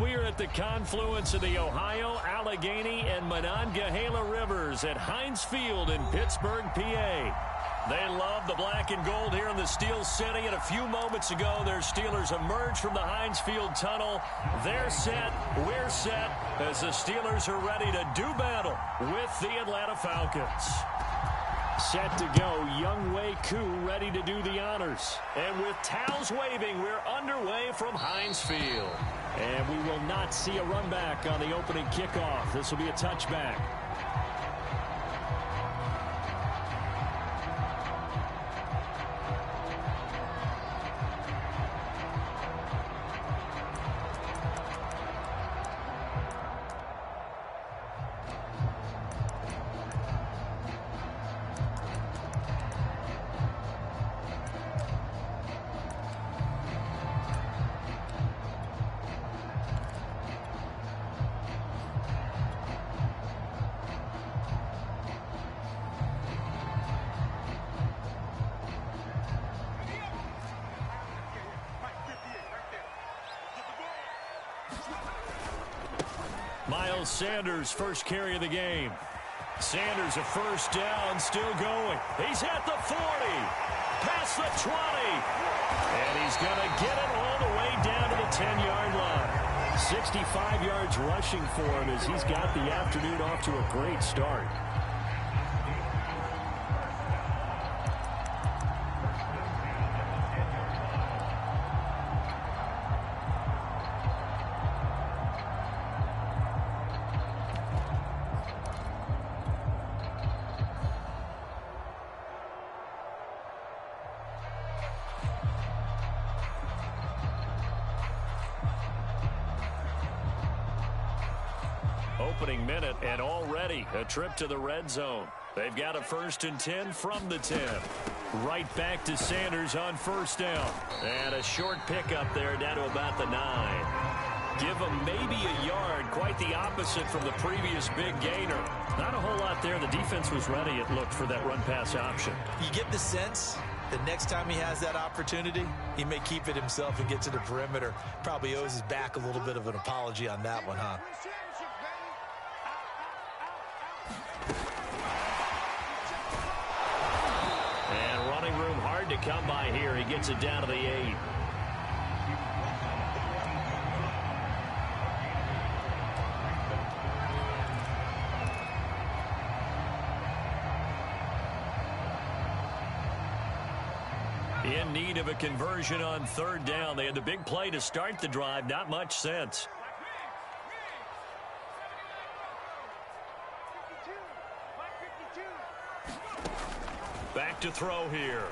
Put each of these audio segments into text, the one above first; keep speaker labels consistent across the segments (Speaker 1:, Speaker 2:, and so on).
Speaker 1: We are at the confluence of the Ohio, Allegheny, and Monongahela Rivers at Heinz Field in Pittsburgh, PA. They love the black and gold here in the Steel City, and a few moments ago, their Steelers emerged from the Heinz Field tunnel. They're set, we're set, as the Steelers are ready to do battle with the Atlanta Falcons. Set to go, Young Wei Koo ready to do the honors. And with towels waving, we're underway from Heinz Field. And we will not see a run back on the opening kickoff. This will be a touchback. Miles Sanders, first carry of the game. Sanders, a first down, still going. He's at the 40, past the 20, and he's going to get it all the way down to the 10-yard line. 65 yards rushing for him as he's got the afternoon off to a great start. Opening minute, and already a trip to the red zone. They've got a 1st and 10 from the 10. Right back to Sanders on first down. And a short pickup there down to about the 9. Give him maybe a yard, quite the opposite from the previous big gainer. Not a whole lot there. The defense was ready, it looked, for that run-pass option.
Speaker 2: You get the sense the next time he has that opportunity, he may keep it himself and get to the perimeter. Probably owes his back a little bit of an apology on that one, huh?
Speaker 1: And running room hard to come by here. He gets it down to the 8. In need of a conversion on third down. They had the big play to start the drive. Not much sense. Back to throw here.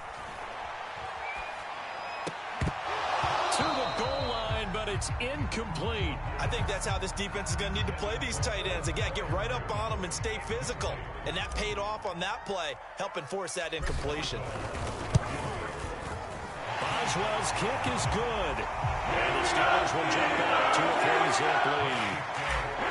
Speaker 1: To the goal line, but it's incomplete.
Speaker 2: I think that's how this defense is going to need to play these tight ends. Again, get right up on them and stay physical. And that paid off on that play, helping force that incompletion.
Speaker 1: Boswell's kick is good. And the Steelers will jump out to a 3-zip lead.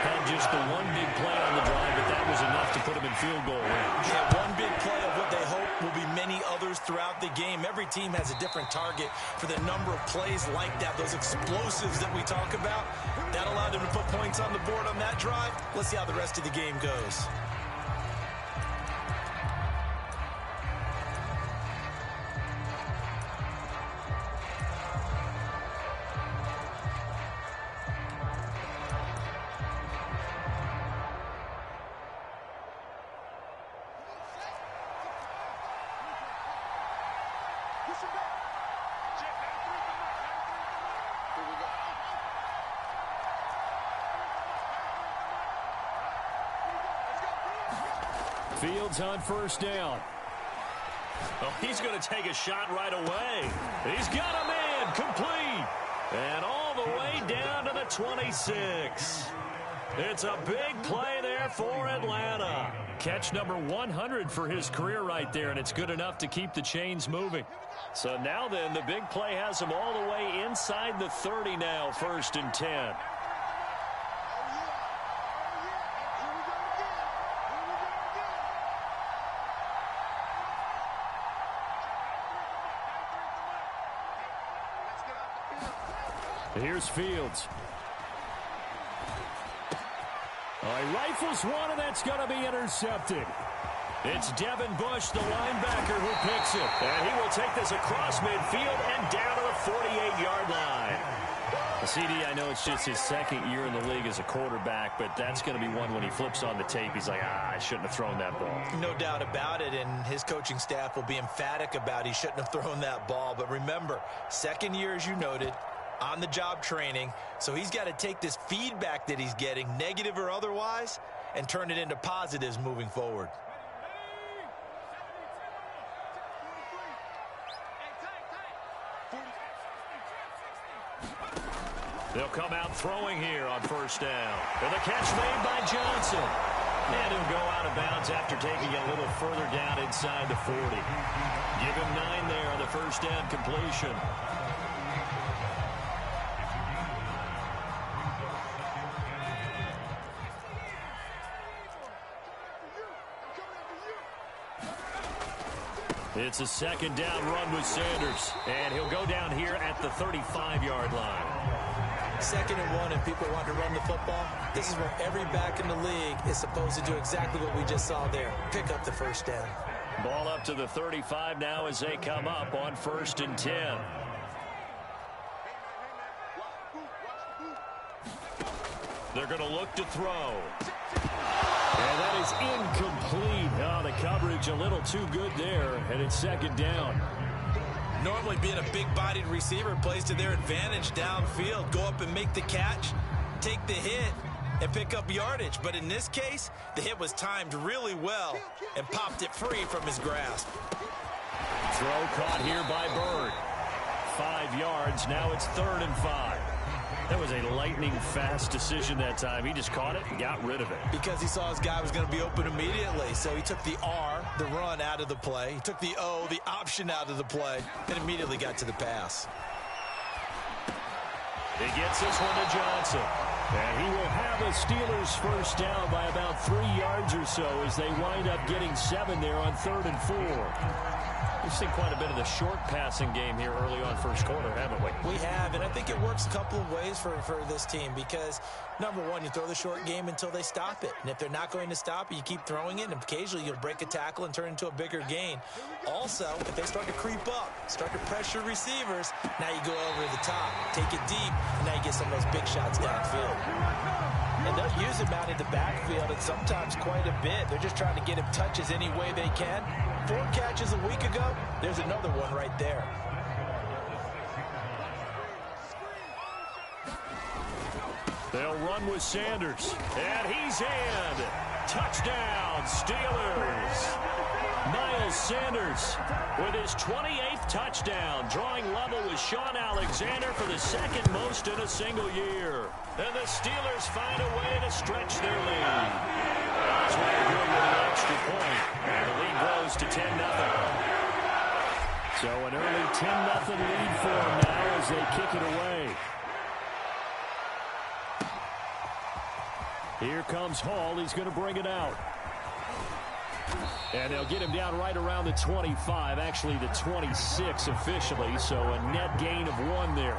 Speaker 1: Had just the one big play on the drive, but that was enough to put them in field goal range.
Speaker 2: Yeah, one big play of what they hope will be many others throughout the game. Every team has a different target for the number of plays like that, those explosives that we talk about. That allowed them to put points on the board on that drive. Let's see how the rest of the game goes.
Speaker 1: Fields on first down. Oh, he's going to take a shot right away. He's got a man complete. And all the way down to the 26. It's a big play there for Atlanta. Catch number 100 for his career right there, and it's good enough to keep the chains moving. So now then, the big play has him all the way inside the 30 now, 1st and 10. Here's Fields. He rifles one, and that's going to be intercepted. It's Devin Bush, the linebacker, who picks it. And he will take this across midfield and down to the 48-yard line. CD, I know it's just his second year in the league as a quarterback, but that's going to be one when he flips on the tape. He's like, I shouldn't have thrown that ball.
Speaker 2: No doubt about it, and his coaching staff will be emphatic about he shouldn't have thrown that ball. But remember, second year, as you noted, on-the-job training, so he's got to take this feedback that he's getting, negative or otherwise, and turn it into positives moving forward.
Speaker 1: They'll come out throwing here on first down. And the catch made by Johnson. And he'll go out of bounds after taking it a little further down inside the 40. Give him 9 there on the first down completion. It's a second down run with Sanders. And he'll go down here at the 35-yard line.
Speaker 2: 2nd and 1, and people want to run the football. This is where every back in the league is supposed to do exactly what we just saw there. Pick up the first down.
Speaker 1: Ball up to the 35 now as they come up on 1st and 10. They're going to look to throw. And that is incomplete. Oh, the coverage a little too good there, and it's 2nd down.
Speaker 2: Normally being a big-bodied receiver plays to their advantage downfield. Go up and make the catch, take the hit, and pick up yardage. But in this case, the hit was timed really well and popped it free from his grasp.
Speaker 1: Throw caught here by Bird. 5 yards. Now it's 3rd and 5. That was a lightning-fast decision that time. He just caught it and got rid of it.
Speaker 2: Because he saw his guy was going to be open immediately. So he took the R, the run, out of the play. He took the O, the option, out of the play, and immediately got to the pass.
Speaker 1: He gets this one to Johnson. And he will have a Steelers first down by about 3 yards or so as they wind up getting 7 there on 3rd and 4. We've seen quite a bit of the short passing game here early on first quarter, haven't we?
Speaker 2: We have, and I think it works a couple of ways for this team because, number one, you throw the short game until they stop it. And if they're not going to stop it, you keep throwing it, and occasionally you'll break a tackle and turn into a bigger gain. Also, if they start to creep up, start to pressure receivers, now you go over the top, take it deep, and now you get some of those big shots downfield. And they'll use him out in the backfield, and sometimes quite a bit. They're just trying to get him touches any way they can. 4 catches a week ago, there's another one right there.
Speaker 1: They'll run with Sanders, and he's in. Touchdown, Steelers. Miles Sanders with his 28th touchdown, drawing level with Sean Alexander for the 2nd most in a single year. And the Steelers find a way to stretch their lead. That's why they're good with an extra point. And the lead grows to 10-0. So an early 10-0 lead for them now as they kick it away. Here comes Hall. He's going to bring it out. And they'll get him down right around the 25, actually the 26 officially, so a net gain of 1 there.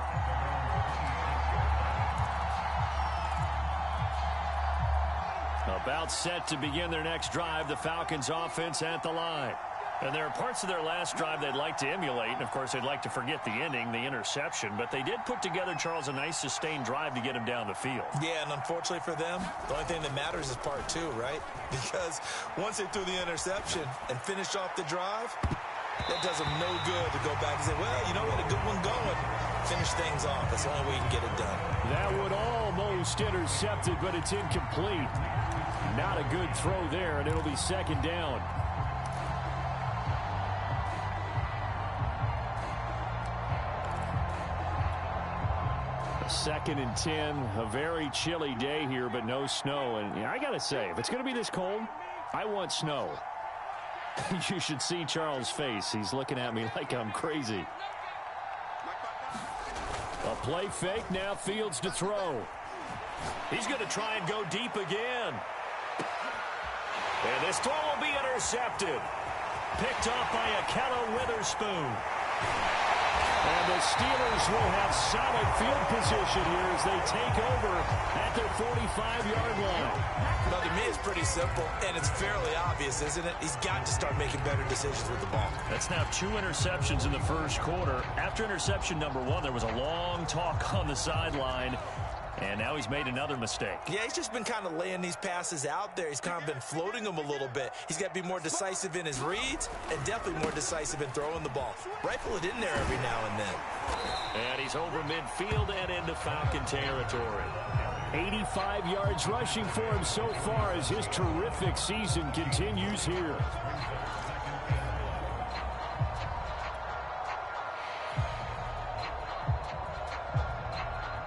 Speaker 1: About set to begin their next drive, the Falcons offense at the line. And there are parts of their last drive they'd like to emulate, and of course they'd like to forget the ending, the interception, but they did put together, Charles, a nice sustained drive to get him down the field. Yeah, and unfortunately for them, the only thing that matters is part 2, right? Because once they threw the interception and finished off the drive, that does them no good to go back and say, well, you know what, a good one going. Finish things off. That's the only way you can get it done. That would almost intercepted, but it's incomplete. Not a good throw there, and it'll be 2nd down. Second and 10, a very chilly day here, but no snow. And I got to say, if it's going to be this cold, I want snow. You should see Charles' face. He's looking at me like I'm crazy. A play fake, now Fields to throw. He's going to try and go deep again. And this throw will be intercepted. Picked off by Akello Witherspoon. And the Steelers will have solid field position here as they take over at their 45-yard line.
Speaker 2: Well, to me, it's pretty simple, and it's fairly obvious, isn't it? He's got to start making better decisions with the ball.
Speaker 1: That's now 2 interceptions in the first quarter. After interception number 1, there was a long talk on the sideline. And now he's made another mistake.
Speaker 2: Yeah, he's just been kind of laying these passes out there. He's kind of been floating them a little bit. He's got to be more decisive in his reads and definitely more decisive in throwing the ball. Rifle it in there every now and then.
Speaker 1: And he's over midfield and into Falcon territory. 85 yards rushing for him so far as his terrific season continues here.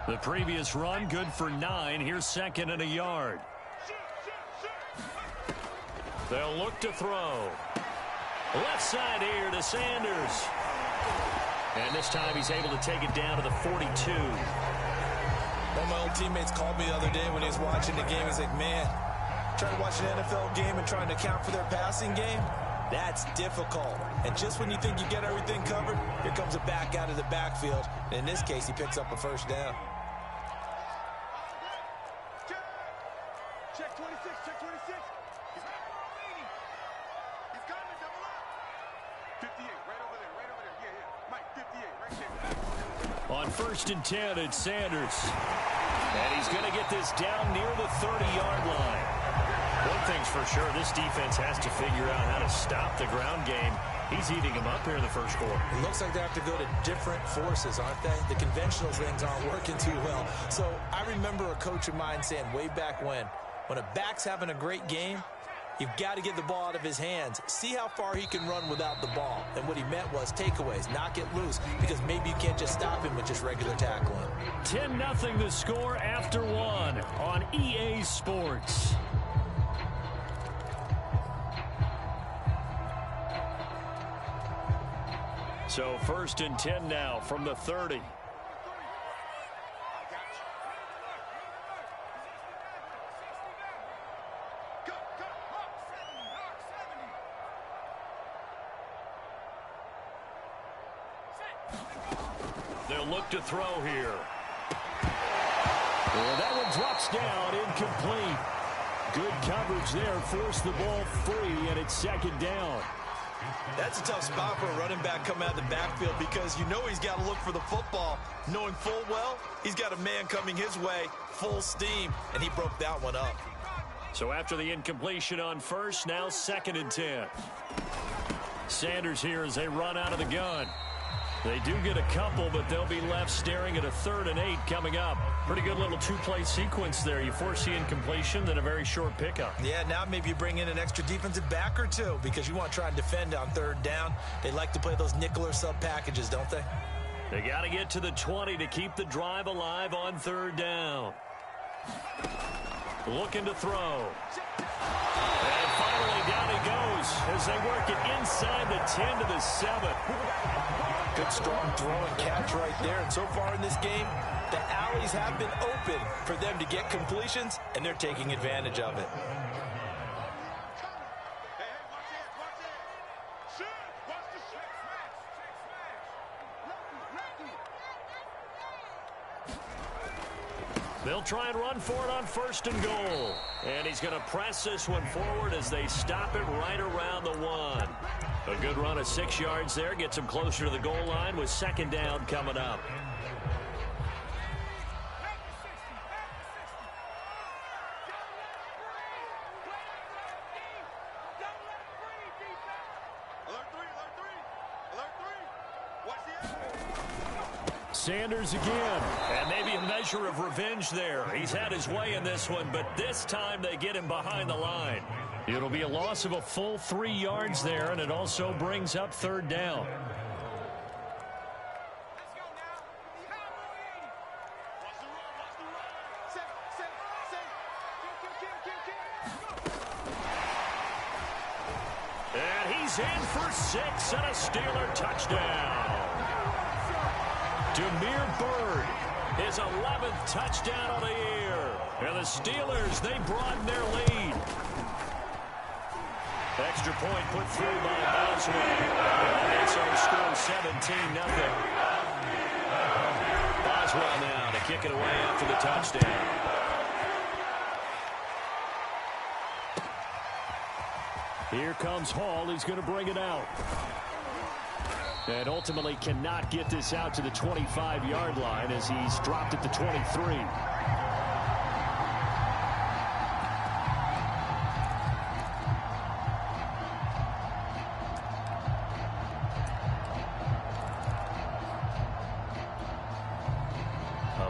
Speaker 1: The previous run, good for 9. Here's 2nd and a yard. They'll look to throw. Left side here to Sanders. And this time he's able to take it down to the 42.
Speaker 2: One of my old teammates called me the other day when he was watching the game. He's like, man, trying to watch an NFL game and trying to account for their passing game, that's difficult. And just when you think you get everything covered, here comes a back out of the backfield. And in this case, he picks up a first down.
Speaker 3: Check 26, check 26. He's coming, double up. 58, right over there. Yeah. Mike, 58, right there.
Speaker 1: On 1st and 10, it's Sanders. And he's going to get this down near the 30-yard line. One thing's for sure, this defense has to figure out how to stop the ground game. He's eating them up here in the first quarter.
Speaker 2: It looks like they have to go to different forces, aren't they? The conventional things aren't working too well. So I remember a coach of mine saying way back when a back's having a great game, you've got to get the ball out of his hands. See how far he can run without the ball. And what he meant was takeaways, knock it loose, because maybe you can't just stop him with just regular tackling.
Speaker 1: 10-0 the score after 1 on EA Sports. So 1st and 10 now from the 30. They'll look to throw here. And that one drops down, incomplete. Good coverage there, forced the ball free, and it's 2nd down.
Speaker 2: That's a tough spot for a running back coming out of the backfield because you know he's got to look for the football, knowing full well he's got a man coming his way, full steam, and he broke that one up.
Speaker 1: So after the incompletion on 1st, now 2nd and 10. Sanders here as they run out of the gun. They do get a couple, but they'll be left staring at a 3rd and 8 coming up. Pretty good little 2-play sequence there. You force the incompletion, then a very short pickup.
Speaker 2: Yeah, now maybe you bring in an extra defensive back or two because you want to try and defend on 3rd down. They like to play those nickel or sub packages, don't they?
Speaker 1: They got to get to the 20 to keep the drive alive on 3rd down. Looking to throw. And finally down he goes as they work it inside the 10 to the 7.
Speaker 2: Good, strong throw and catch right there. And so far in this game, the alleys have been open for them to get completions, and they're taking advantage of it.
Speaker 1: They'll try and run for it on 1st and goal. And he's going to press this one forward as they stop it right around the 1. A good run of 6 yards there. Gets him closer to the goal line with 2nd down coming up. Sanders again, and maybe a measure of revenge there. He's had his way in this one, but this time they get him behind the line. It'll be a loss of a full 3 yards there, and it also brings up 3rd down. And he's in for 6 and a Steeler touchdown. Demir Bird, his 11th touchdown of the year. And the Steelers, they broaden their lead. Extra point put through by Boswell. And it's our score 17-0. does well now to kick it away after the touchdown. Here comes Hall. He's going to bring it out. And ultimately cannot get this out to the 25-yard line as he's dropped at the 23.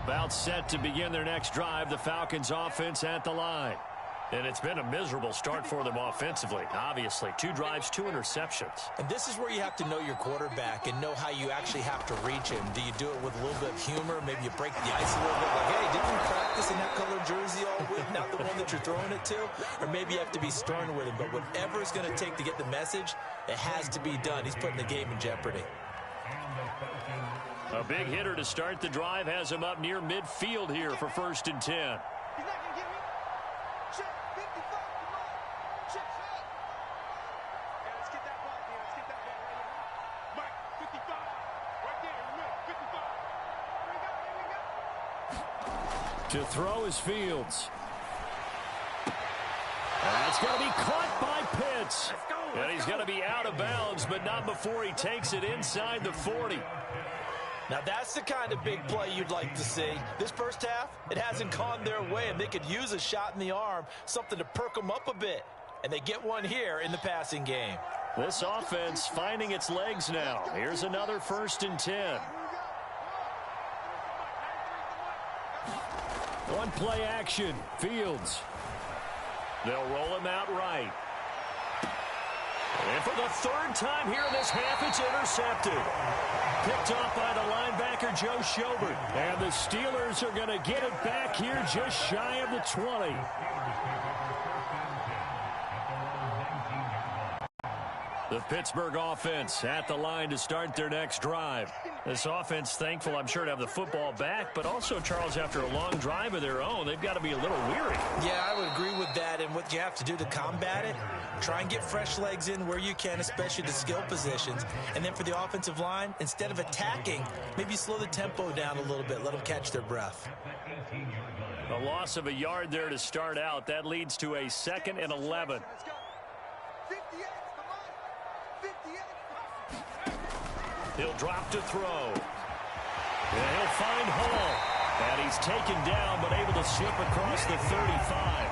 Speaker 1: About set to begin their next drive, the Falcons offense at the line. And it's been a miserable start for them offensively, obviously. 2 drives, 2 interceptions.
Speaker 2: And this is where you have to know your quarterback and know how you actually have to reach him. Do you do it with a little bit of humor? Maybe you break the ice a little bit. Like, hey, didn't you practice in that color jersey all week? Not the one that you're throwing it to? Or maybe you have to be stern with him. But whatever it's going to take to get the message, it has to be done. He's putting the game in jeopardy.
Speaker 1: A big hitter to start the drive has him up near midfield here for 1st and 10.
Speaker 3: He's not going to get me. Check 55. Come on. Check. Okay, let's get that ball, man. Let's get that ball right here. Mike, 55. Right there in the middle. 55. Here we go.
Speaker 1: To throw is Fields. That's going to be caught by Pitts. And he's going to be out of bounds, but not before he takes it inside the 40.
Speaker 2: Now, that's the kind of big play you'd like to see. This first half, it hasn't gone their way, and they could use a shot in the arm, something to perk them up a bit. And they get one here in the passing game.
Speaker 1: This offense finding its legs now. Here's another 1st and 10. One play action. Fields. They'll roll him out right. And for the 3rd time here in this half, it's intercepted. Picked off by the linebacker, Joe Schobert. And the Steelers are going to get it back here just shy of the 20. The Pittsburgh offense at the line to start their next drive. This offense thankful, I'm sure, to have the football back, but also, Charles, after a long drive of their own, they've got to be a little weary.
Speaker 2: Yeah, I would agree with that, and what you have to do to combat it, try and get fresh legs in where you can, especially the skill positions. And then for the offensive line, instead of attacking, maybe slow the tempo down a little bit, let them catch their breath.
Speaker 1: A loss of a yard there to start out. That leads to a 2nd and 11.
Speaker 3: Let's go. 58. Come on. 58.
Speaker 1: He'll drop to throw. And he'll find Hall. And he's taken down, but able to slip across the 35.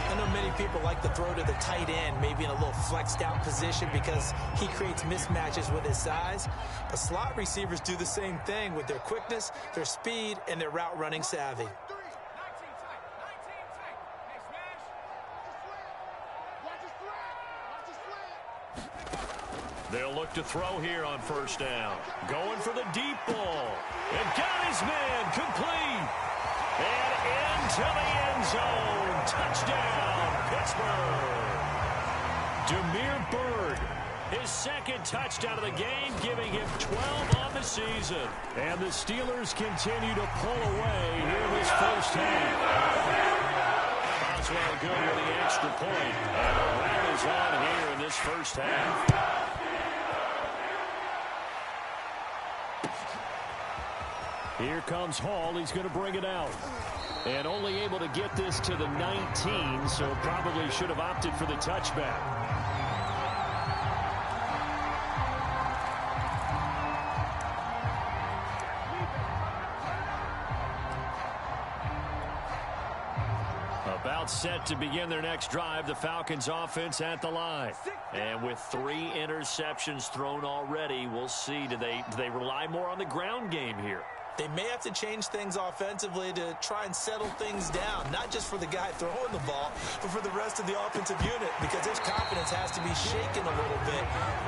Speaker 2: I know many people like to throw to the tight end, maybe in a little flexed out position because he creates mismatches with his size. But slot receivers do the same thing with their quickness, their speed, and their route running savvy.
Speaker 3: 19 tight. 19 tight. Next smash. Watch his flat. Watch his flat.
Speaker 1: They'll look to throw here on 1st down. Going for the deep ball. And got his man complete. And into the end zone. Touchdown, Pittsburgh. Demir Bird, his 2nd touchdown of the game, giving him 12 on the season. And the Steelers continue to pull away here in this 1st half. Boswell good with the extra point. And the run is on here in this 1st half. Here comes Hall. He's going to bring it out. And only able to get this to the 19, so probably should have opted for the touchback. About set to begin their next drive, the Falcons offense at the line. And with 3 interceptions thrown already, we'll see. Do they rely more on the ground game here?
Speaker 2: They may have to change things offensively to try and settle things down, not just for the guy throwing the ball, but for the rest of the offensive unit, because his confidence has to be shaken a little bit.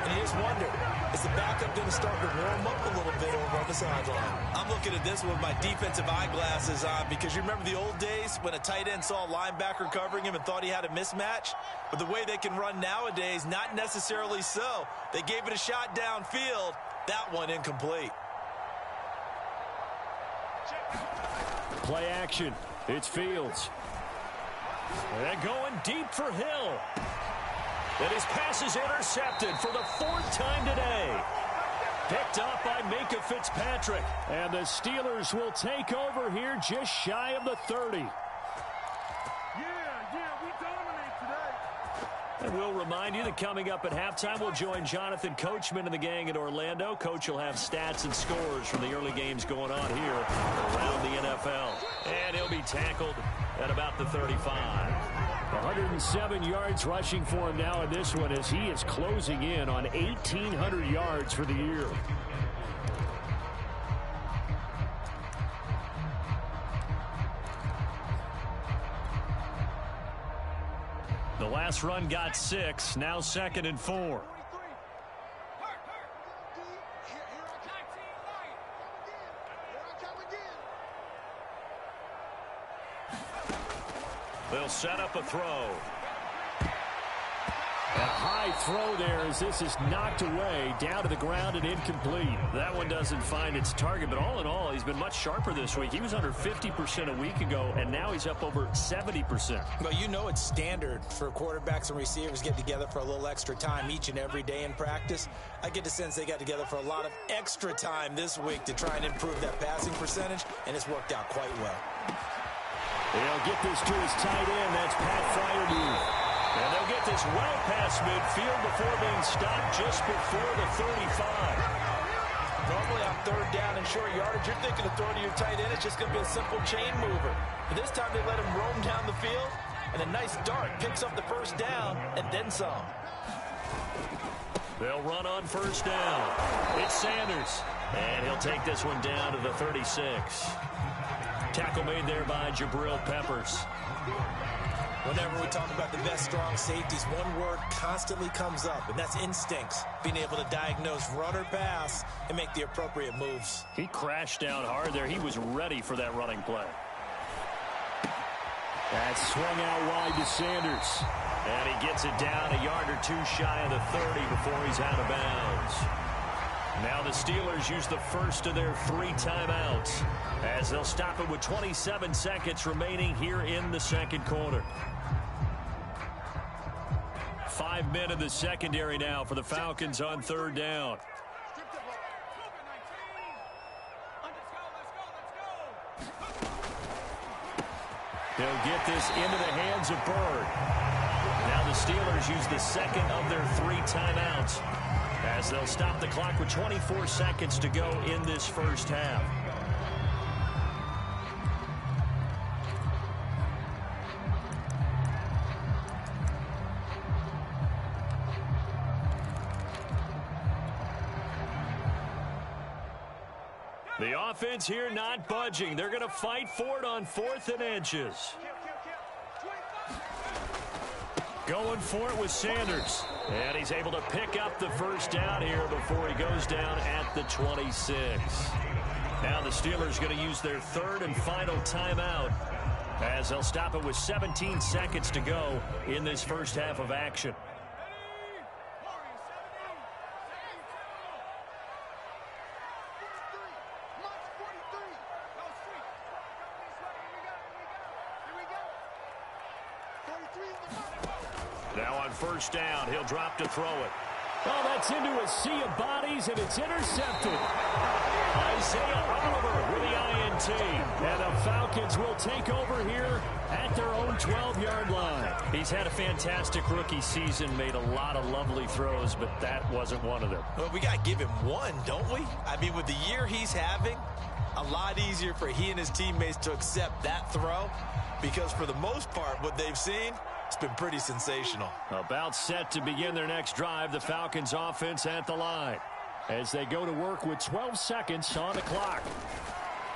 Speaker 2: And you just wonder, is the backup going to start to warm up a little bit over on the sideline? I'm looking at this with my defensive eyeglasses on, because you remember the old days when a tight end saw a linebacker covering him and thought he had a mismatch? But the way they can run nowadays, not necessarily so. They gave it a shot downfield. That one incomplete.
Speaker 1: Play action. It's Fields. And going deep for Hill. And his pass is intercepted for the 4th time today. Picked up by Minka Fitzpatrick. And the Steelers will take over here just shy of the 30.
Speaker 3: Yeah, we dominate today.
Speaker 1: And we'll remind you that coming up at halftime, we'll join Jonathan Coachman and the gang in Orlando. Coach will have stats and scores from the early games going on here around the NFL. And he'll be tackled at about the 35. 107 yards rushing for him now in this one as he is closing in on 1,800 yards for the year. The last run got 6, now 2nd and 4. They'll set up a throw. A high throw there as this is knocked away, down to the ground and incomplete. That one doesn't find its target, but all in all, he's been much sharper this week. He was under 50% a week ago, and now he's up over 70%.
Speaker 2: Well, you know it's standard for quarterbacks and receivers get together for a little extra time each and every day in practice. I get the sense they got together for a lot of extra time this week to try and improve that passing percentage, and it's worked out quite well.
Speaker 1: They'll get this to his tight end. That's Pat Fryermuth. And they'll get this well past midfield before being stopped just before the 35.
Speaker 2: Normally on 3rd down and short yardage, you're thinking of throwing to your tight end. It's just going to be a simple chain mover. But this time they let him roam down the field, and a nice dart picks up the 1st down and then some.
Speaker 1: They'll run on 1st down. It's Sanders. And he'll take this one down to the 36. Tackle made there by Jabril Peppers.
Speaker 2: Whenever we talk about the best strong safeties, one word constantly comes up, and that's instincts. Being able to diagnose run or pass and make the appropriate moves.
Speaker 1: He crashed down hard there. He was ready for that running play. That's swung out wide to Sanders. And he gets it down a yard or 2 shy of the 30 before he's out of bounds. Now the Steelers use the first of their 3 timeouts as they'll stop it with 27 seconds remaining here in the 2nd quarter. 5 men in the secondary now for the Falcons on 3rd down. They'll get this into the hands of Bird. Now the Steelers use the 2nd of their 3 timeouts as they'll stop the clock with 24 seconds to go in this 1st half. The offense here not budging. They're going to fight for it on 4th and inches. Going for it with Sanders. And he's able to pick up the 1st down here before he goes down at the 26. Now the Steelers going to use their 3rd and final timeout as they'll stop it with 17 seconds to go in this 1st half of action. Now on 1st down, he'll drop to throw it. Oh, that's into a sea of bodies, and it's intercepted. Isaiah Oliver with the INT. And the Falcons will take over here at their own 12-yard line. He's had a fantastic rookie season, made a lot of lovely throws, but that wasn't one of them.
Speaker 2: Well, we got to give him one, don't we? I mean, with the year he's having, a lot easier for he and his teammates to accept that throw because for the most part, what they've seen, it's been pretty sensational.
Speaker 1: About set to begin their next drive, the Falcons offense at the line as they go to work with 12 seconds on the clock.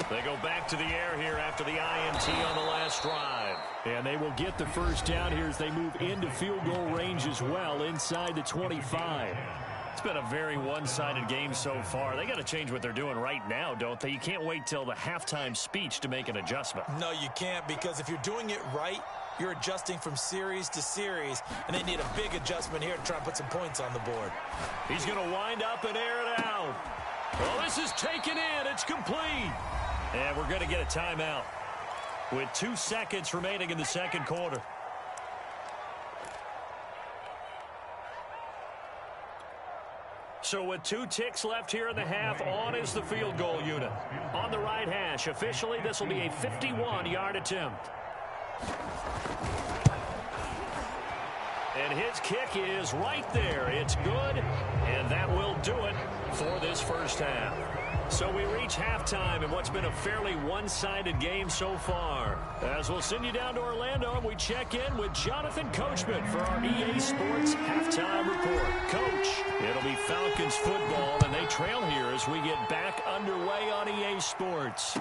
Speaker 1: They go back to the air here after the INT on the last drive. And they will get the 1st down here as they move into field goal range as well inside the 25. It's been a very one-sided game so far. They got to change what they're doing right now, don't they? You can't wait till the halftime speech to make an adjustment.
Speaker 2: No, you can't, because if you're doing it right, you're adjusting from series to series, and they need a big adjustment here to try and put some points on the board.
Speaker 1: He's going to wind up and air it out. Well, this is taken in. It's complete. And we're going to get a timeout with 2 seconds remaining in the 2nd quarter. So with 2 ticks left here in the half, on is the field goal unit. On the right hash, officially this will be a 51-yard attempt. And his kick is right there. It's good, and that will do it for this first half. So we reach halftime in what's been a fairly one-sided game so far. As we'll send you down to Orlando, we check in with Jonathan Coachman for our EA Sports Halftime Report. Coach, it'll be Falcons football, and they trail here as we get back underway on EA Sports.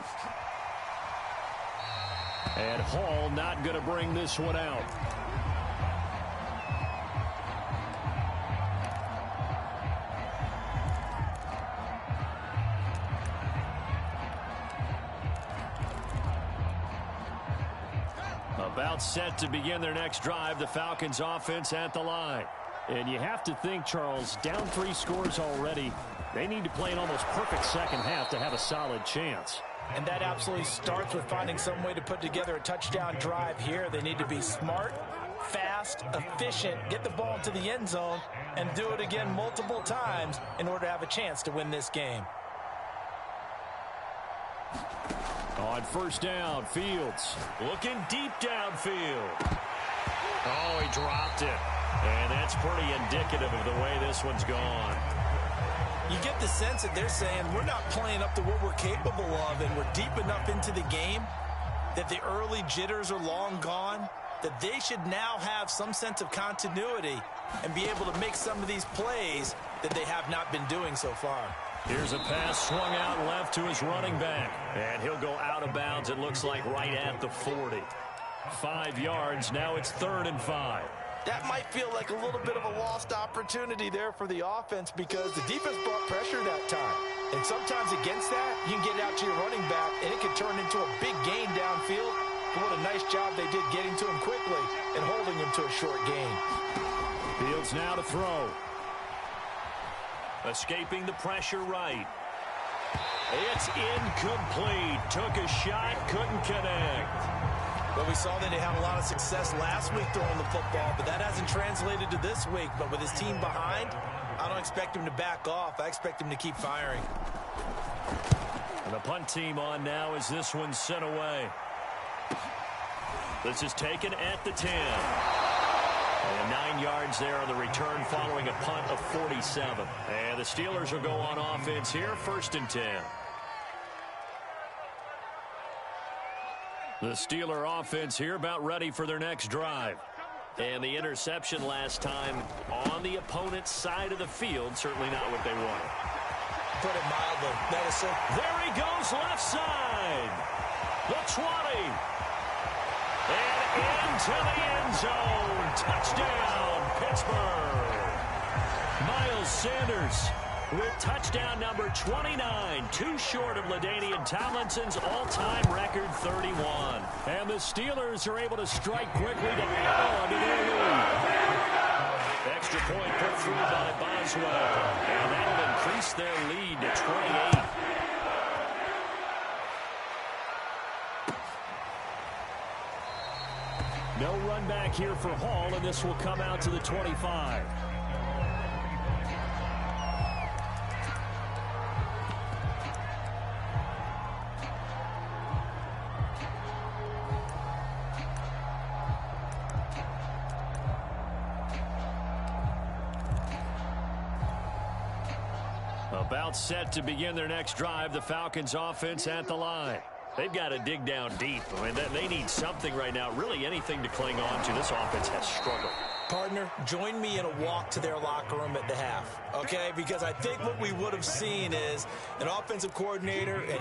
Speaker 1: And Hall not going to bring this one out. About set to begin their next drive, the Falcons offense at the line. And you have to think, Charles, down 3 scores already. They need to play an almost perfect second half to have a solid chance.
Speaker 2: And that absolutely starts with finding some way to put together a touchdown drive here. They need to be smart, fast, efficient, get the ball into the end zone, and do it again multiple times in order to have a chance to win this game.
Speaker 1: On first down, Fields looking deep downfield. Oh, he dropped it. And that's pretty indicative of the way this one's gone.
Speaker 2: You get the sense that they're saying we're not playing up to what we're capable of, and we're deep enough into the game that the early jitters are long gone, that they should now have some sense of continuity and be able to make some of these plays that they have not been doing so far.
Speaker 1: Here's a pass swung out left to his running back. And he'll go out of bounds, it looks like, right at the 40. 5 yards, now it's 3rd and 5.
Speaker 2: That might feel like a little bit of a lost opportunity there for the offense because the defense brought pressure that time. And sometimes against that, you can get out to your running back, and it can turn into a big gain downfield. But what a nice job they did getting to him quickly and holding him to a short gain.
Speaker 1: Fields now to throw. Escaping the pressure right. It's incomplete. Took a shot, couldn't connect.
Speaker 2: Well, we saw that they had a lot of success last week throwing the football, but that hasn't translated to this week. But with his team behind, I don't expect him to back off. I expect him to keep firing.
Speaker 1: And the punt team on now as this one's sent away. This is taken at the 10. And 9 yards there on the return following a punt of 47. And the Steelers will go on offense here, 1st and 10. The Steeler offense here about ready for their next drive. And the interception last time on the opponent's side of the field, certainly not what they wanted.
Speaker 2: Put it mildly. That is so.
Speaker 1: There he goes, left side. The 20. And into the end zone. Touchdown, Pittsburgh. Miles Sanders with touchdown number 29, too short of LaDainian Tomlinson's all-time record 31. And the Steelers are able to strike quickly to add on to their lead. Extra point put through by Boswell. And that'll increase their lead to 28. No run back here for Hall, and this will come out to the 25. About set to begin their next drive, the Falcons offense at the line. They've got to dig down deep. I mean, they need something right now, really anything to cling on to. This offense has struggled.
Speaker 2: Partner, join me in a walk to their locker room at the half, okay? Because I think what we would have seen is an offensive coordinator and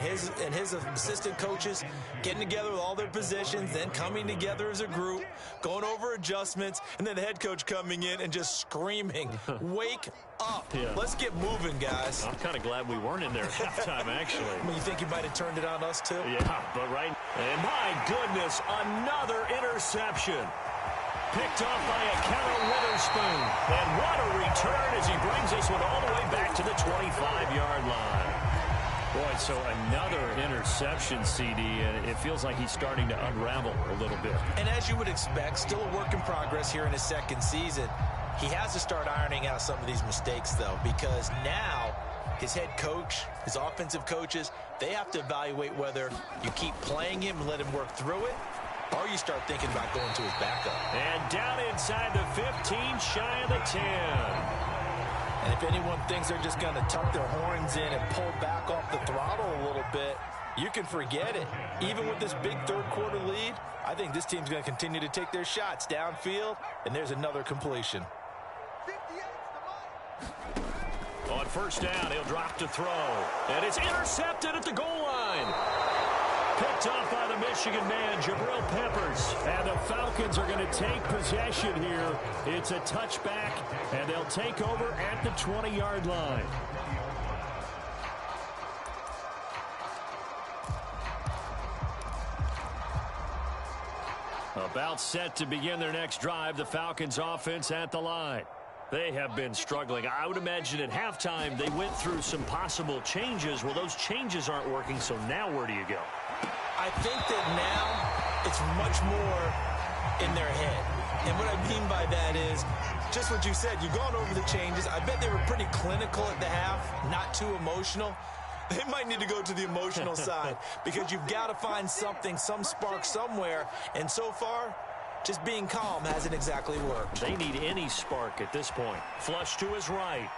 Speaker 2: his assistant coaches getting together with all their positions, then coming together as a group, going over adjustments, and then the head coach coming in and just screaming, wake up. Yeah. Let's get moving, guys.
Speaker 1: I'm kind of glad we weren't in there at halftime, actually.
Speaker 2: I mean, you think you might have turned it on us, too?
Speaker 1: Yeah, but right. And my goodness, another interception. Picked off by a Keller Witherspoon. And what a return as he brings this one all the way back to the 25-yard line. Boy, so another interception, CD, and it feels like he's starting to unravel a little bit.
Speaker 2: And as you would expect, still a work in progress here in his second season. He has to start ironing out some of these mistakes, though, because now his head coach, his offensive coaches, they have to evaluate whether you keep playing him and let him work through it, or you start thinking about going to his backup.
Speaker 1: And down inside the 15, shy of the 10.
Speaker 2: And if anyone thinks they're just going to tuck their horns in and pull back off the throttle a little bit, you can forget it. Even with this big third-quarter lead, I think this team's going to continue to take their shots downfield, and there's another completion.
Speaker 1: On first down, he'll drop to throw. And it's intercepted at the goal line. Picked off by the Michigan man, Jabril Peppers. And the Falcons are going to take possession here. It's a touchback, and they'll take over at the 20-yard line. About set to begin their next drive, the Falcons offense at the line. They have been struggling. I would imagine at halftime they went through some possible changes. Well, those changes aren't working, so now where do you go?
Speaker 2: I think that now it's much more in their head. And what I mean by that is just what you said. You've gone over the changes. I bet they were pretty clinical at the half, not too emotional. They might need to go to the emotional side because you've got to find something, some spark somewhere. And so far, just being calm hasn't exactly worked.
Speaker 1: They need any spark at this point. Flush to his right.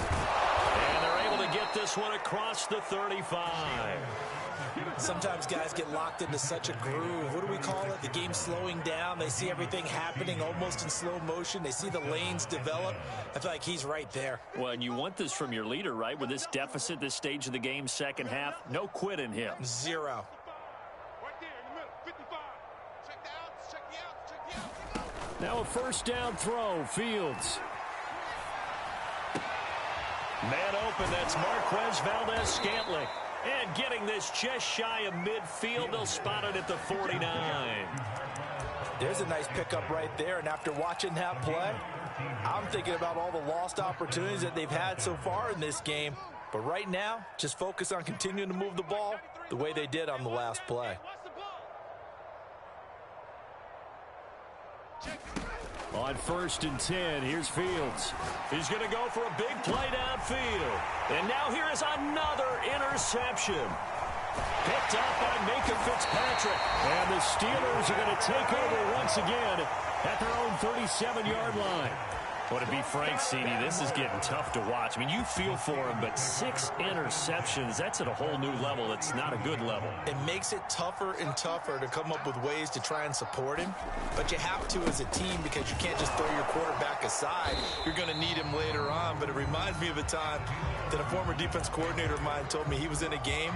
Speaker 1: And they're able to get this one across the 35.
Speaker 2: Sometimes guys get locked into such a groove. What do we call it? The game slowing down. They see everything happening almost in slow motion. They see the lanes develop. I feel like he's right there.
Speaker 1: Well, and you want this from your leader, right? With this deficit, this stage of the game, second half, no quit in him.
Speaker 2: Zero.
Speaker 1: Now a first down throw, Fields. Man open, that's Marquez Valdez-Scantling. And getting this just shy of midfield, they'll spot it at the 49.
Speaker 2: There's a nice pickup right there, and after watching that play, I'm thinking about all the lost opportunities that they've had so far in this game. But right now, just focus on continuing to move the ball the way they did on the last play.
Speaker 1: On first and 10, here's Fields. He's going to go for a big play downfield. And now here is another interception. Picked up by Minka Fitzpatrick. And the Steelers are going to take over once again at their own 37-yard line. Well, to be frank, CD, this is getting tough to watch. I mean, you feel for him, but 6 interceptions, that's at a whole new level. It's not a good level.
Speaker 2: It makes it tougher and tougher to come up with ways to try and support him. But you have to as a team because you can't just throw your quarterback aside. You're going to need him later on. But it reminds me of a time that a former defense coordinator of mine told me he was in a game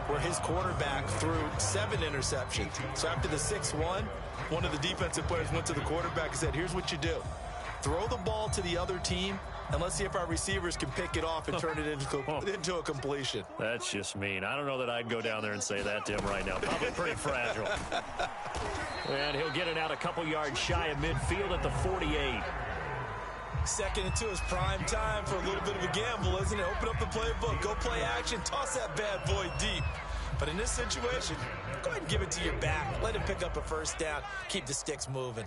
Speaker 2: where his quarterback threw 7 interceptions. So after the 6-1, one of the defensive players went to the quarterback and said, here's what you do. Throw the ball to the other team, and let's see if our receivers can pick it off and turn it into a completion.
Speaker 1: That's just mean. I don't know that I'd go down there and say that to him right now. Probably pretty fragile. And he'll get it out a couple yards shy of midfield at the 48.
Speaker 2: 2nd and 2 is prime time for a little bit of a gamble, isn't it? Open up the playbook, go play action, toss that bad boy deep. But in this situation, go ahead and give it to your back. Let him pick up a first down. Keep the sticks moving.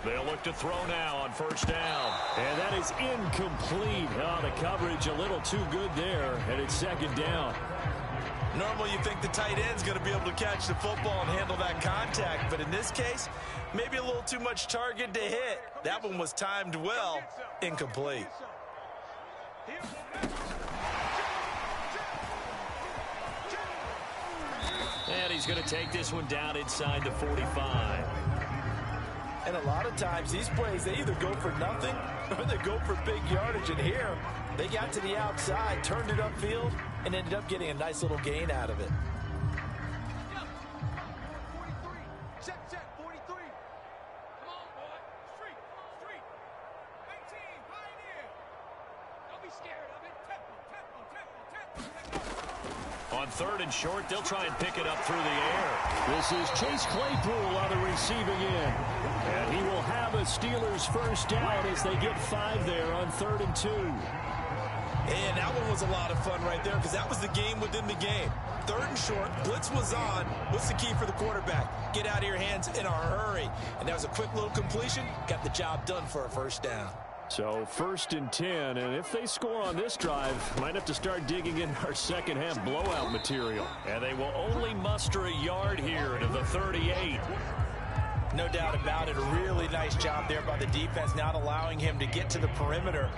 Speaker 1: They'll look to throw now on first down. And that is incomplete. Oh, the coverage a little too good there, and it's 2nd down.
Speaker 2: Normally you think the tight end's going to be able to catch the football and handle that contact, but in this case, maybe a little too much target to hit. That one was timed well, incomplete.
Speaker 1: And he's going to take this one down inside the 45.
Speaker 2: And a lot of times these plays, they either go for nothing or they go for big yardage. And here, they got to the outside, turned it upfield, and ended up getting a nice little gain out of it.
Speaker 3: Check, 43. Come on, boy. Street. 19, Pioneer. Don't be scared of it. Tempo.
Speaker 1: On 3rd and short, they'll try and pick it up through the air. This is Chase Claypool on the receiving end. And he will have a Steelers first down as they get 5 there on 3rd and 2.
Speaker 2: And that one was a lot of fun right there because that was the game within the game. 3rd and short, blitz was on. What's the key for the quarterback? Get out of your hands in a hurry. And that was a quick little completion. Got the job done for a first down.
Speaker 1: So 1st and 10, and if they score on this drive, might have to start digging in our second half blowout material. And they will only muster a yard here to the 38.
Speaker 2: No doubt about it. A really nice job there by the defense, not allowing him to get to the perimeter.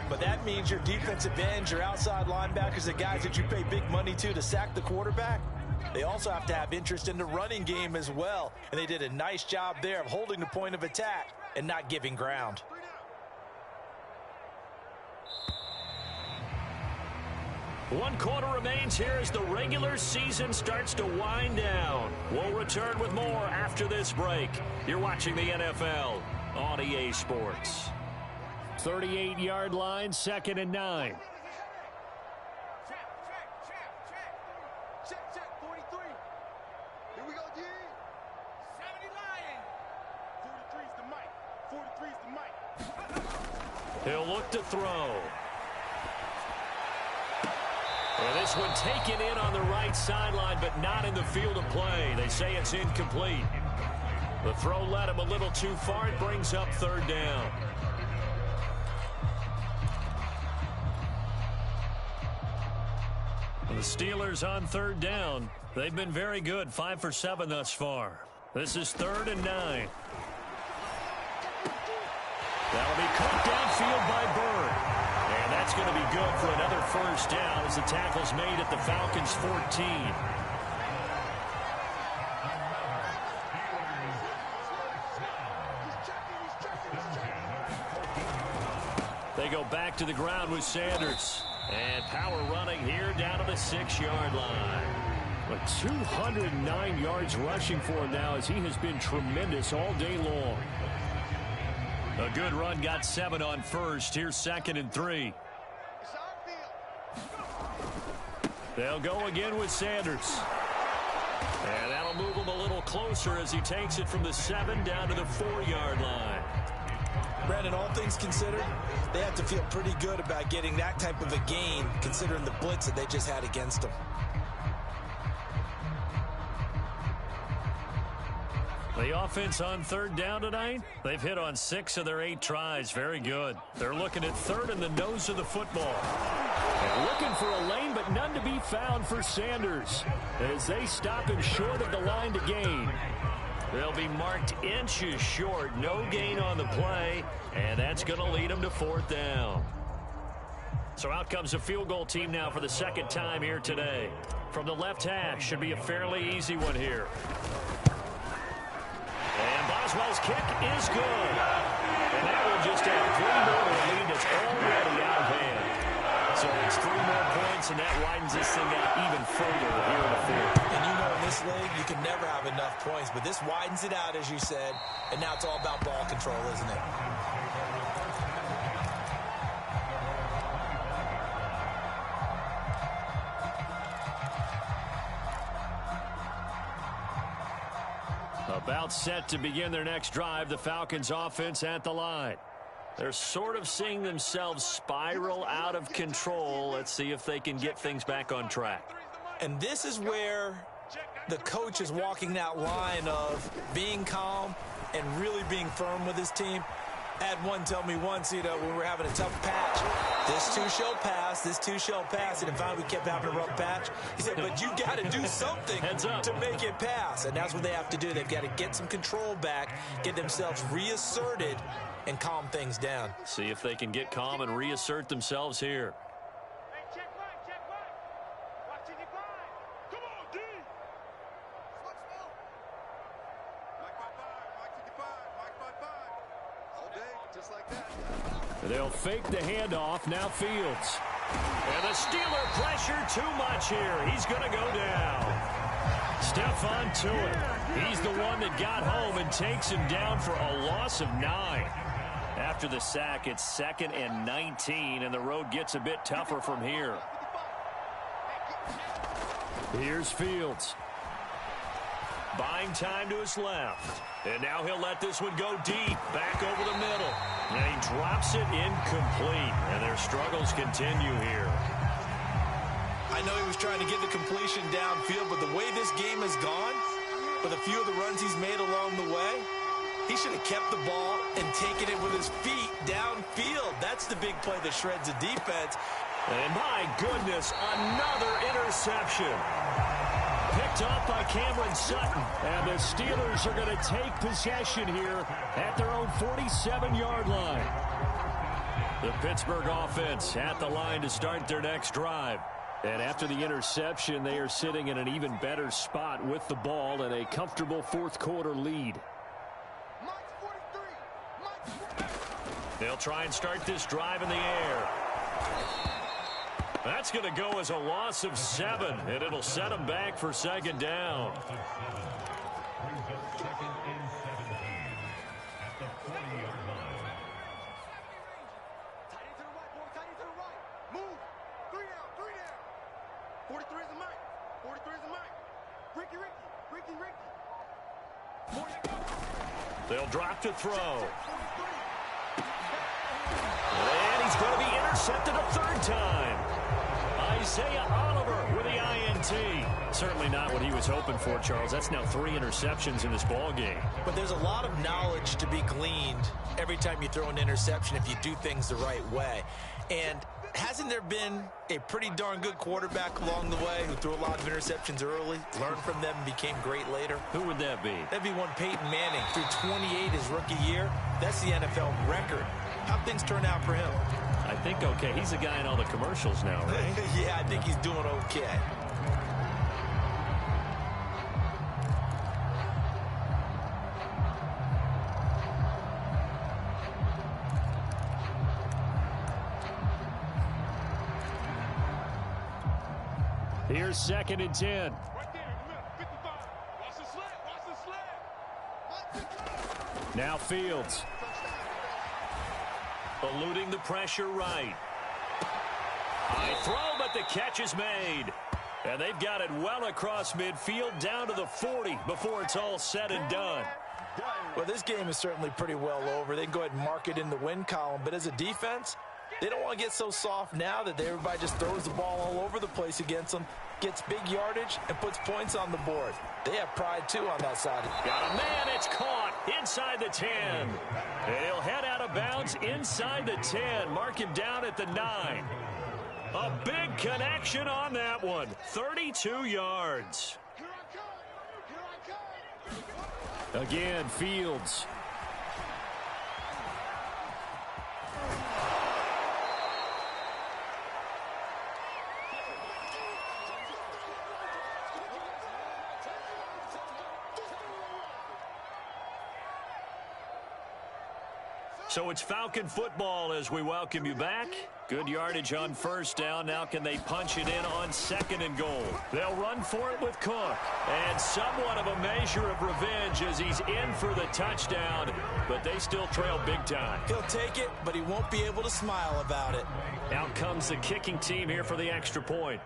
Speaker 2: But that means your defensive ends, your outside linebackers, the guys that you pay big money to sack the quarterback, they also have to have interest in the running game as well. And they did a nice job there of holding the point of attack and not giving ground.
Speaker 1: One quarter remains here as the regular season starts to wind down. We'll return with more after this break. You're watching the NFL on EA Sports. 38-yard line, 2nd and 9.
Speaker 3: Check, 43. Here we go, D. 70 Lion. 43's the mic. 43's the mic.
Speaker 1: He'll look to throw. Well, this one taken in on the right sideline, but not in the field of play. They say it's incomplete. The throw led him a little too far. It brings up 3rd down. The Steelers on 3rd down. They've been very good, 5 for 7 thus far. This is 3rd and 9. That'll be caught downfield by Bird. And that's going to be good for another first down as the tackle's made at the Falcons' 14. They go back to the ground with Sanders. And power running here down to the 6-yard line. But 209 yards rushing for him now as he has been tremendous all day long. A good run, got 7 on first. Here's 2nd and 3. They'll go again with Sanders. And that'll move him a little closer as he takes it from the 7 down to the 4-yard line.
Speaker 2: Brandon, all things considered, they have to feel pretty good about getting that type of a gain considering the blitz that they just had against them.
Speaker 1: The offense on 3rd down tonight, they've hit on 6 of their 8 tries. Very good. They're looking at 3rd in the nose of the football. And looking for a lane, but none to be found for Sanders as they stop him short of the line to gain. They'll be marked inches short. No gain on the play, and that's going to lead them to 4th down. So out comes a field goal team now for the 2nd time here today. From the left hash, should be a fairly easy one here. And Boswell's kick is good. And that will just add 3 more to a lead that's already out of hand. So it's 3 more points, and that widens this thing out even further here in the 4th.
Speaker 2: And you know in this league, you can never have enough points, but this widens it out, as you said, and now it's all about ball control, isn't it?
Speaker 1: About set to begin their next drive, the Falcons offense at the line. They're sort of seeing themselves spiral out of control. Let's see if they can get things back on track.
Speaker 2: And this is where the coach is walking that line of being calm and really being firm with his team. I had one tell me once, when we were having a tough patch, this too shall pass, this too shall pass. And finally we kept having a rough patch. He said, but you got to do something to make it pass. And that's what they have to do. They've got to get some control back, get themselves reasserted, and calm things down.
Speaker 1: See if they can get calm and reassert themselves here.
Speaker 3: Hey, check right. Watching it by. Come on, D. Mike by 5, Mike 55, Mike by 5. All day, just like that.
Speaker 1: They'll fake the handoff. Now Fields. And the Steeler pressure too much here. He's going to go down. Stephon Tuitt. He's the one that got home and takes him down for a loss of 9. After the sack, it's 2nd and 19, and the road gets a bit tougher from here. Here's Fields. Buying time to his left. And now he'll let this one go deep. Back over the middle. And he drops it incomplete. And their struggles continue here.
Speaker 2: I know he was trying to get the completion downfield, but the way this game has gone, with a few of the runs he's made along the way, he should have kept the ball and taken it with his feet downfield. That's the big play that shreds the defense.
Speaker 1: And my goodness, another interception. Picked off by Cameron Sutton. And the Steelers are going to take possession here at their own 47-yard line. The Pittsburgh offense at the line to start their next drive. And after the interception, they are sitting in an even better spot with the ball and a comfortable fourth-quarter lead. They'll try and start this drive in the air. That's going to go as a loss of 7, and it'll set them back for second down. They'll drop to throw. And he's going to be intercepted a third time. Isaiah Oliver with the INT. Certainly not what he was hoping for, Charles. That's now 3 interceptions in this ball game.
Speaker 2: But there's a lot of knowledge to be gleaned every time you throw an interception if you do things the right way. And hasn't there been a pretty darn good quarterback along the way who threw a lot of interceptions early, learned from them, and became great later?
Speaker 1: Who would that be?
Speaker 2: That'd be one Peyton Manning. Threw 28 his rookie year. That's the NFL record. How'd things turn out for him?
Speaker 1: I think okay. He's the guy in all the commercials now, right?
Speaker 2: Yeah, I think he's doing okay.
Speaker 1: Here's 2nd and 10.
Speaker 3: Right there in the middle, 55. Watch the slant, watch the slant.
Speaker 1: Now Fields. Eluding the pressure right. High throw, but the catch is made. And they've got it well across midfield down to the 40 before it's all said and done.
Speaker 2: Well, this game is certainly pretty well over. They can go ahead and mark it in the win column. But as a defense, they don't want to get so soft now that everybody just throws the ball all over the place against them, gets big yardage, and puts points on the board. They have pride, too, on that side.
Speaker 1: Got a man. It's caught inside the 10. And he'll head out of bounds inside the 10. Mark him down at the 9. A big connection on that one. 32 yards. Again, Fields. So it's Falcon football as we welcome you back. Good yardage on first down. Now can they punch it in on 2nd and goal? They'll run for it with Cook. And somewhat of a measure of revenge as he's in for the touchdown. But they still trail big time.
Speaker 2: He'll take it, but he won't be able to smile about it.
Speaker 1: Out comes the kicking team here for the extra point.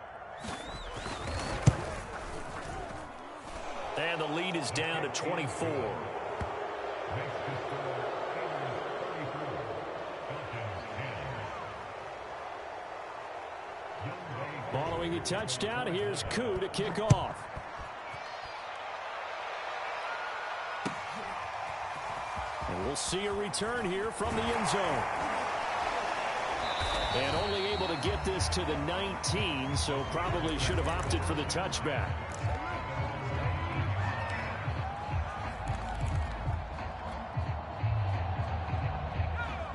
Speaker 1: And the lead is down to 24. Following a touchdown, here's Koo to kick off. And we'll see a return here from the end zone. And only able to get this to the 19, so probably should have opted for the touchback.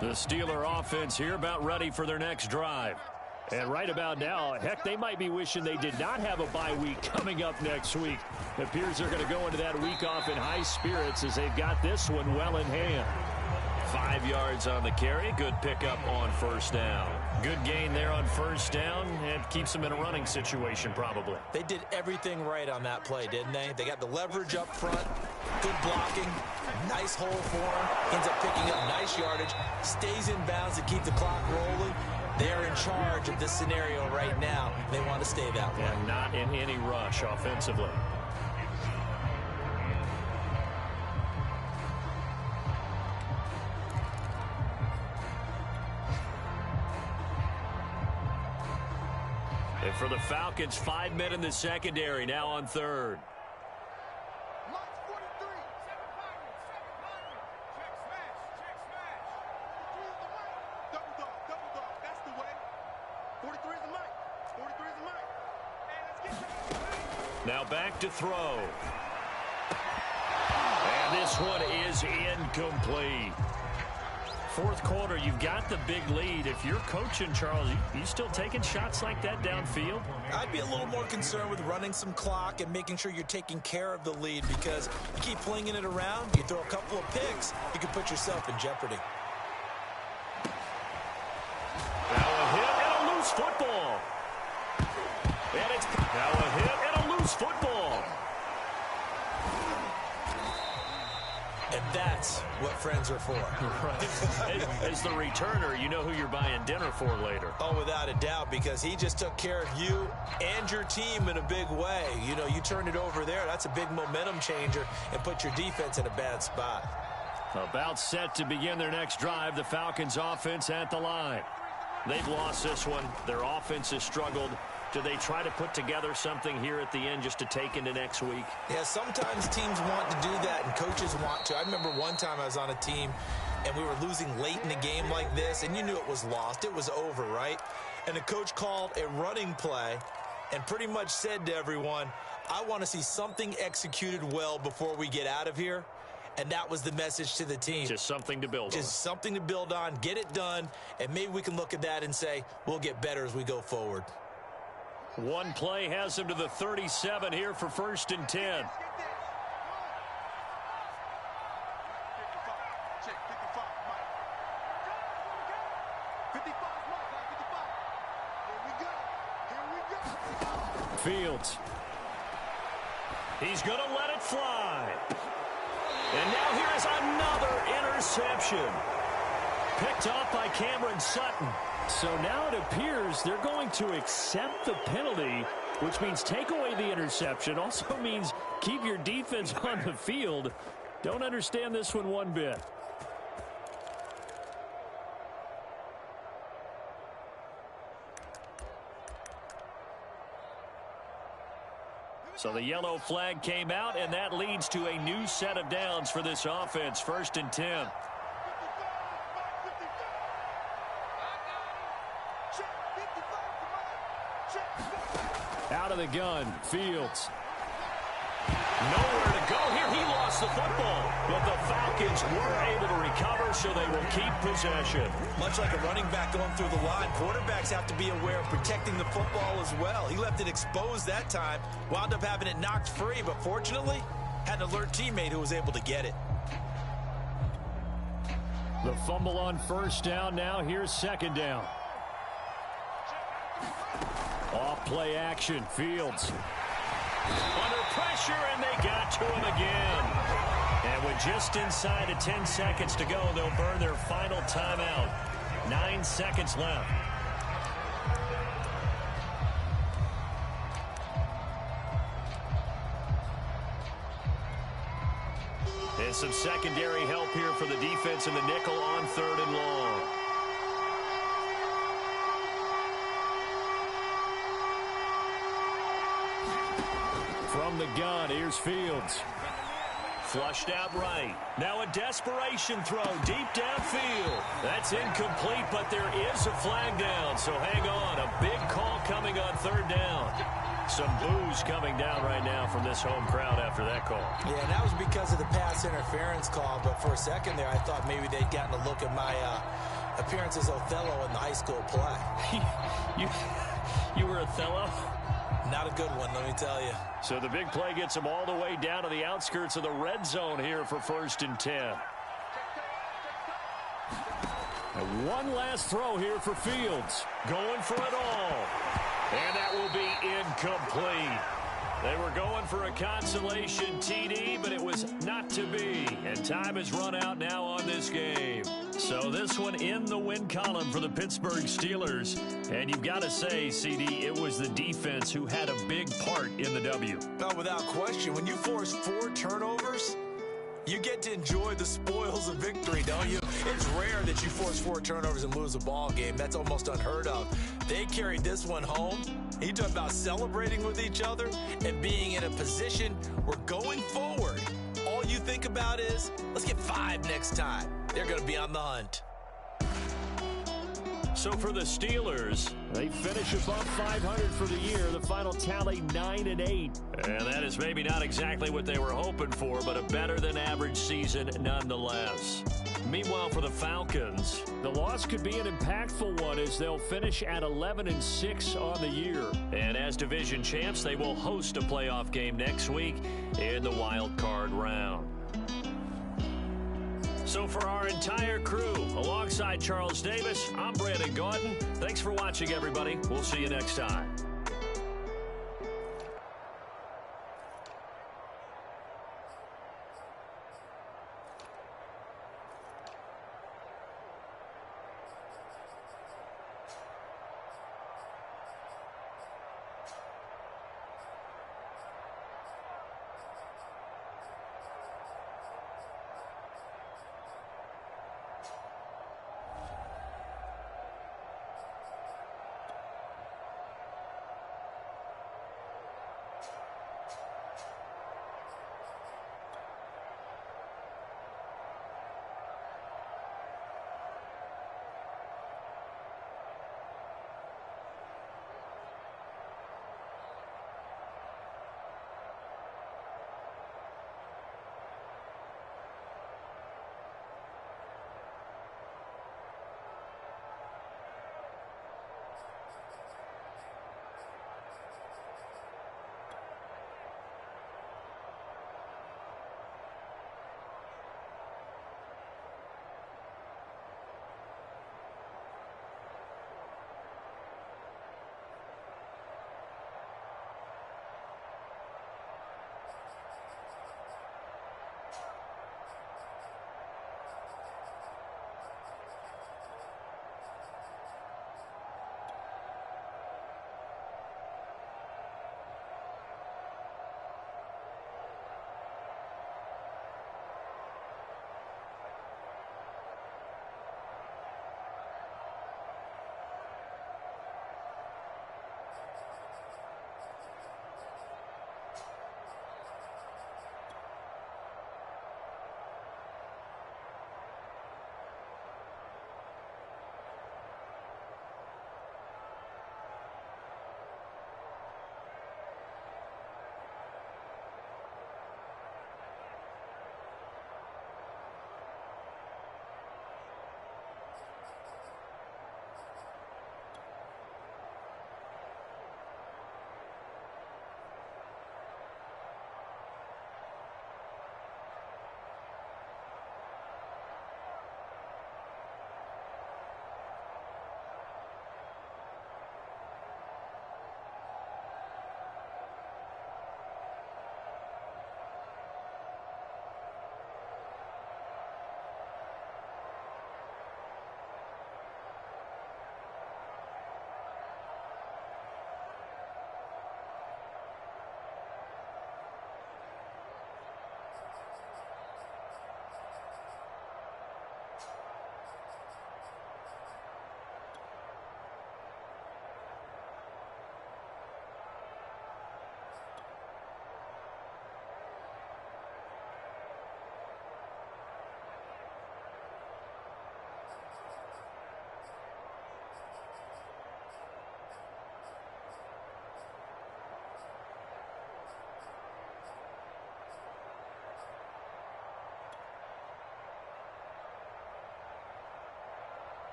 Speaker 1: The Steeler offense here about ready for their next drive. And right about now, heck, they might be wishing they did not have a bye week coming up next week. It appears they're going to go into that week off in high spirits as they've got this one well in hand. 5 yards on the carry. Good pickup on first down. Good gain there on first down. And keeps them in a running situation probably.
Speaker 2: They did everything right on that play, didn't they? They got the leverage up front. Good blocking. Nice hole for him. Ends up picking up nice yardage. Stays in bounds to keep the clock rolling. They're in charge of this scenario right now. They want to stay that way.
Speaker 1: And not in any rush offensively. For the Falcons, 5 men in the secondary, now on third.
Speaker 3: Lots 43. Double dog. That's the way. 43 is the mic. 43 is the mic. Hey, let's get
Speaker 1: Now back to throw. And this one is incomplete. Fourth quarter, you've got the big lead. If you're coaching, Charles, you still taking shots like that downfield?
Speaker 2: I'd be a little more concerned with running some clock and making sure you're taking care of the lead, because you keep flinging it around, you throw a couple of picks, you can put yourself in jeopardy.
Speaker 1: Now a hit and a loose football. And it's now a hit and a loose football.
Speaker 2: And that's what friends are for.
Speaker 1: Right. As the returner, you know who you're buying dinner for later.
Speaker 2: Oh, without a doubt, because he just took care of you and your team in a big way. You know, you turned it over there. That's a big momentum changer and put your defense in a bad spot.
Speaker 1: About set to begin their next drive, the Falcons offense at the line. They've lost this one. Their offense has struggled. Do they try to put together something here at the end just to take into next week?
Speaker 2: Yeah, sometimes teams want to do that and coaches want to. I remember one time I was on a team and we were losing late in the game like this, and you knew it was lost. It was over, right? And the coach called a running play and pretty much said to everyone, I want to see something executed well before we get out of here. And that was the message to the team.
Speaker 1: Just something to build on.
Speaker 2: Just something to build on, get it done, and maybe we can look at that and say, we'll get better as we go forward.
Speaker 1: One play has him to the 37 here for 1st and 10.
Speaker 3: Check 55, Mike. 55, Mike. 55. Here we go.
Speaker 1: Fields. He's going to let it fly. And now here is another interception. Picked off by Cameron Sutton. So now it appears they're going to accept the penalty, which means take away the interception. Also means keep your defense on the field. Don't understand this one bit. So the yellow flag came out, and that leads to a new set of downs for this offense. 1st and 10. Out of the gun, Fields. Nowhere to go here. He lost the football. But the Falcons were able to recover, so they will keep possession.
Speaker 2: Much like a running back going through the line, quarterbacks have to be aware of protecting the football as well. He left it exposed that time, wound up having it knocked free, but fortunately, had an alert teammate who was able to get it.
Speaker 1: The fumble on 1st down. Now here's 2nd down. Off play action, Fields. Under pressure, and they got to him again. And with just inside of 10 seconds to go, they'll burn their final timeout. 9 seconds left. And some secondary help here for the defense in the nickel on 3rd and long. From the gun, here's Fields. Flushed out right. Now a desperation throw deep downfield. That's incomplete, but there is a flag down, so hang on. A big call coming on 3rd down. Some boos coming down right now from this home crowd after that call.
Speaker 2: Yeah, and that was because of the pass interference call, but for a second there, I thought maybe they'd gotten a look at my appearance as Othello in the high school play.
Speaker 1: You were Othello?
Speaker 2: Not a good one, let me tell you.
Speaker 1: So the big play gets them all the way down to the outskirts of the red zone here for 1st and 10. And one last throw here for Fields. Going for it all. And that will be incomplete. They were going for a consolation TD, but it was not to be. And time has run out now on this game. So this one in the win column for the Pittsburgh Steelers. And you've got to say, CD, it was the defense who had a big part in the W.
Speaker 2: No, without question. When you force 4 turnovers, you get to enjoy the spoils of victory, don't you? It's rare that you force 4 turnovers and lose a ball game. That's almost unheard of. They carried this one home. You talk about celebrating with each other and being in a position where going forward, all you think about is, let's get 5 next time. They're going to be on the hunt.
Speaker 1: So for the Steelers, they finish above 500 for the year. The final tally 9-8. And that is maybe not exactly what they were hoping for, but a better than average season nonetheless. Meanwhile, for the Falcons, the loss could be an impactful one as they'll finish at 11-6 on the year. And as division champs, they will host a playoff game next week in the wild card round. So for our entire crew, alongside Charles Davis, I'm Brandon Gaudin. Thanks for watching, everybody. We'll see you next time.